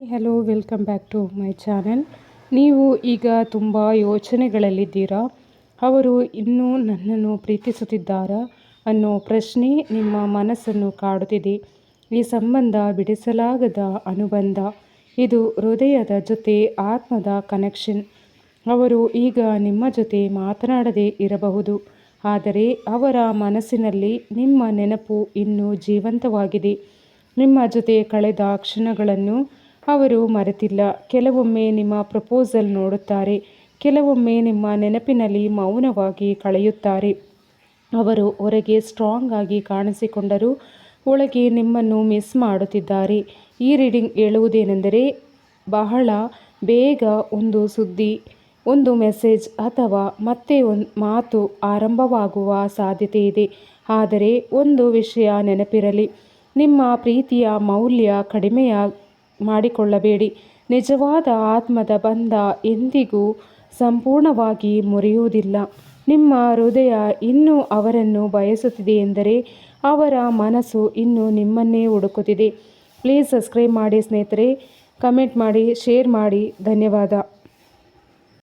Hello, welcome back to my channel. ನೀವು ಈಗ ತುಂಬ ಯೋಚನೆಗಳಲ್ಲಿದ್ದೀರಾ. ಅವರು ಇನ್ನೂ ನನ್ನನ್ನು ಪ್ರೀತಿಸುತ್ತಿದ್ದಾರಾ ಅನ್ನೋ ಪ್ರಶ್ನೆ ನಿಮ್ಮ ಮನಸ್ಸನ್ನು ಕಾಡುತ್ತಿದೆ. ಈ ಸಂಬಂಧ ಬಿಡಿಸಲಾಗದ ಅನುಬಂಧ. ಇದು ಹೃದಯದ ಜೊತೆ ಆತ್ಮದ ಕನೆಕ್ಷನ್. ಅವರು ಈಗ ನಿಮ್ಮ ಜೊತೆ ಮಾತನಾಡದೇ ಇರಬಹುದು, ಆದರೆ ಅವರ ಮನಸ್ಸಿನಲ್ಲಿ ನಿಮ್ಮ ನೆನಪು ಇನ್ನೂ ಜೀವಂತವಾಗಿದೆ. ನಿಮ್ಮ ಜೊತೆ ಕಳೆದ ಕ್ಷಣಗಳನ್ನು ಅವರು ಮರೆತಿಲ್ಲ. ಕೆಲವೊಮ್ಮೆ ನಿಮ್ಮ ಪ್ರಪೋಸಲ್ ನೋಡುತ್ತಾರೆ, ಕೆಲವೊಮ್ಮೆ ನಿಮ್ಮ ನೆನಪಿನಲ್ಲಿ ಮೌನವಾಗಿ ಕಳೆಯುತ್ತಾರೆ. ಅವರು ಹೊರಗೆ ಸ್ಟ್ರಾಂಗ್ ಆಗಿ ಕಾಣಿಸಿಕೊಂಡರೂ ಒಳಗೆ ನಿಮ್ಮನ್ನು ಮಿಸ್ ಮಾಡುತ್ತಿದ್ದಾರೆ. ಈ ರೀಡಿಂಗ್ ಹೇಳುವುದೇನೆಂದರೆ, ಬಹಳ ಬೇಗ ಒಂದು ಸುದ್ದಿ, ಒಂದು ಮೆಸೇಜ್ ಅಥವಾ ಮತ್ತೆ ಒಂದು ಮಾತು ಆರಂಭವಾಗುವ ಸಾಧ್ಯತೆ ಇದೆ. ಆದರೆ ಒಂದು ವಿಷಯ ನೆನಪಿರಲಿ, ನಿಮ್ಮ ಪ್ರೀತಿಯ ಮೌಲ್ಯ ಕಡಿಮೆ ಮಾಡಿಕೊಳ್ಳಬೇಡಿ. ನಿಜವಾದ ಆತ್ಮದ ಬಂಧ ಎಂದಿಗೂ ಸಂಪೂರ್ಣವಾಗಿ ಮುರಿಯುವುದಿಲ್ಲ. ನಿಮ್ಮ ಹೃದಯ ಇನ್ನೂ ಅವರನ್ನು ಬಯಸುತ್ತಿದೆ ಎಂದರೆ ಅವರ ಮನಸ್ಸು ಇನ್ನೂ ನಿಮ್ಮನ್ನೇ ಹುಡುಕುತ್ತಿದೆ. ಪ್ಲೀಸ್ ಸಬ್ಸ್ಕ್ರೈಬ್ ಮಾಡಿ ಸ್ನೇಹಿತರೆ, ಕಮೆಂಟ್ ಮಾಡಿ, ಶೇರ್ ಮಾಡಿ. ಧನ್ಯವಾದ.